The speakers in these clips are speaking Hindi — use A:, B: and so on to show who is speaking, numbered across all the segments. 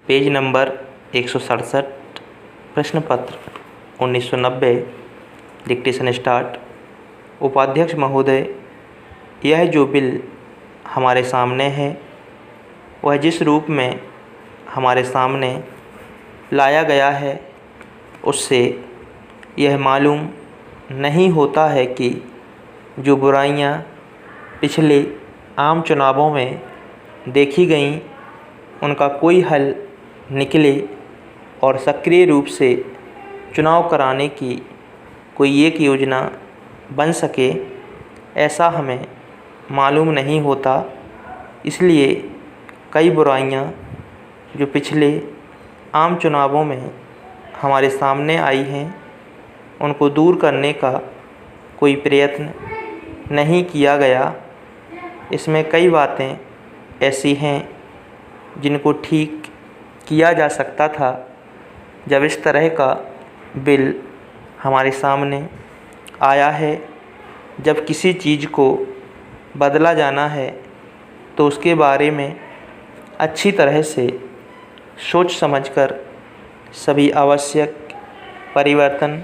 A: पेज नंबर 167, प्रश्न पत्र 1990, डिक्टेशन स्टार्ट। उपाध्यक्ष महोदय, यह जो बिल हमारे सामने है वह जिस रूप में हमारे सामने लाया गया है उससे यह मालूम नहीं होता है कि जो बुराइयां पिछले आम चुनावों में देखी गईं उनका कोई हल निकले और सक्रिय रूप से चुनाव कराने की कोई एक योजना बन सके, ऐसा हमें मालूम नहीं होता। इसलिए कई बुराइयां जो पिछले आम चुनावों में हमारे सामने आई हैं उनको दूर करने का कोई प्रयत्न नहीं किया गया। इसमें कई बातें ऐसी हैं जिनको ठीक किया जा सकता था। जब इस तरह का बिल हमारे सामने आया है, जब किसी चीज़ को बदला जाना है तो उसके बारे में अच्छी तरह से सोच समझकर सभी आवश्यक परिवर्तन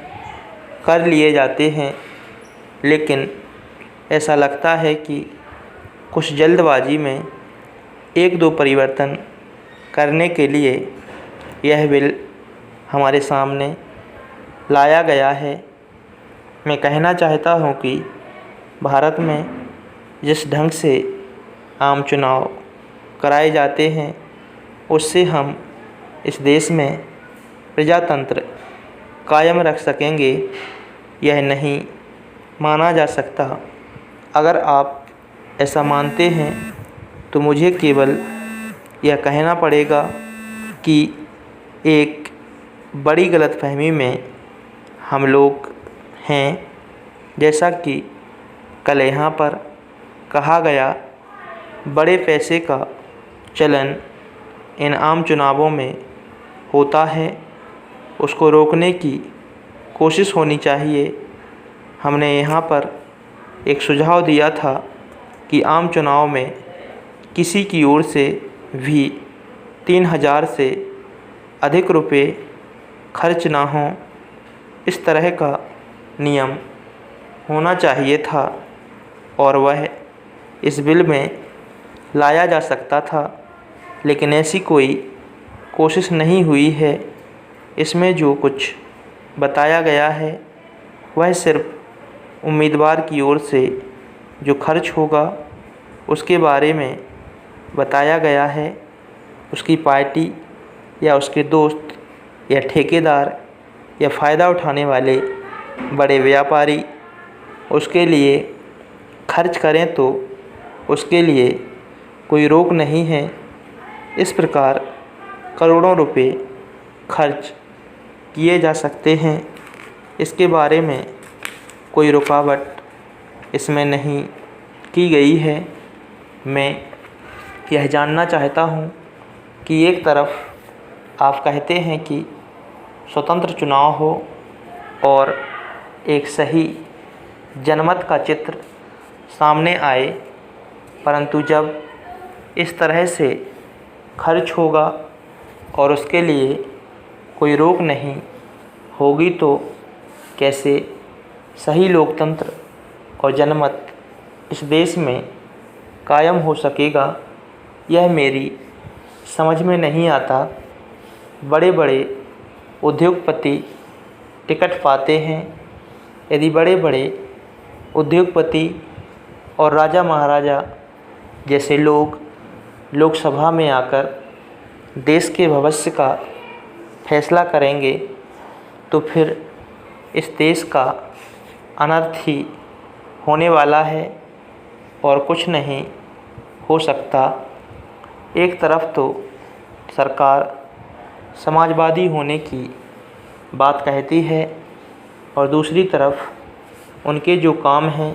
A: कर लिए जाते हैं। लेकिन ऐसा लगता है कि कुछ जल्दबाजी में एक दो परिवर्तन करने के लिए यह बिल हमारे सामने लाया गया है। मैं कहना चाहता हूँ कि भारत में जिस ढंग से आम चुनाव कराए जाते हैं उससे हम इस देश में प्रजातंत्र कायम रख सकेंगे, यह नहीं माना जा सकता। अगर आप ऐसा मानते हैं तो मुझे केवल यह कहना पड़ेगा कि एक बड़ी गलतफहमी में हम लोग हैं। जैसा कि कल यहाँ पर कहा गया, बड़े पैसे का चलन इन आम चुनावों में होता है, उसको रोकने की कोशिश होनी चाहिए। हमने यहाँ पर एक सुझाव दिया था कि आम चुनाव में किसी की ओर से भी 3000 से अधिक रुपए खर्च ना हों, इस तरह का नियम होना चाहिए था और वह इस बिल में लाया जा सकता था। लेकिन ऐसी कोई कोशिश नहीं हुई है। इसमें जो कुछ बताया गया है वह सिर्फ उम्मीदवार की ओर से जो खर्च होगा उसके बारे में बताया गया है। उसकी पार्टी या उसके दोस्त या ठेकेदार या फ़ायदा उठाने वाले बड़े व्यापारी उसके लिए खर्च करें तो उसके लिए कोई रोक नहीं है। इस प्रकार करोड़ों रुपए खर्च किए जा सकते हैं। इसके बारे में कोई रुकावट इसमें नहीं की गई है। मैं यह जानना चाहता हूँ कि एक तरफ आप कहते हैं कि स्वतंत्र चुनाव हो और एक सही जनमत का चित्र सामने आए, परंतु जब इस तरह से खर्च होगा और उसके लिए कोई रोक नहीं होगी तो कैसे सही लोकतंत्र और जनमत इस देश में कायम हो सकेगा, यह मेरी समझ में नहीं आता। बड़े बड़े उद्योगपति टिकट पाते हैं। यदि बड़े बड़े उद्योगपति और राजा महाराजा जैसे लोग लोकसभा में आकर देश के भविष्य का फैसला करेंगे तो फिर इस देश का अनर्थ ही होने वाला है और कुछ नहीं हो सकता। एक तरफ तो सरकार समाजवादी होने की बात कहती है और दूसरी तरफ उनके जो काम हैं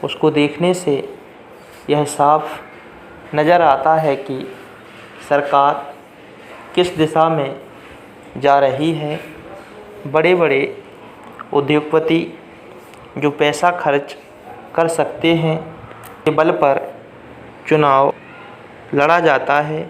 A: उसको देखने से यह साफ नज़र आता है कि सरकार किस दिशा में जा रही है। बड़े बड़े उद्योगपति जो पैसा खर्च कर सकते हैं के बल पर चुनाव लड़ा जाता है।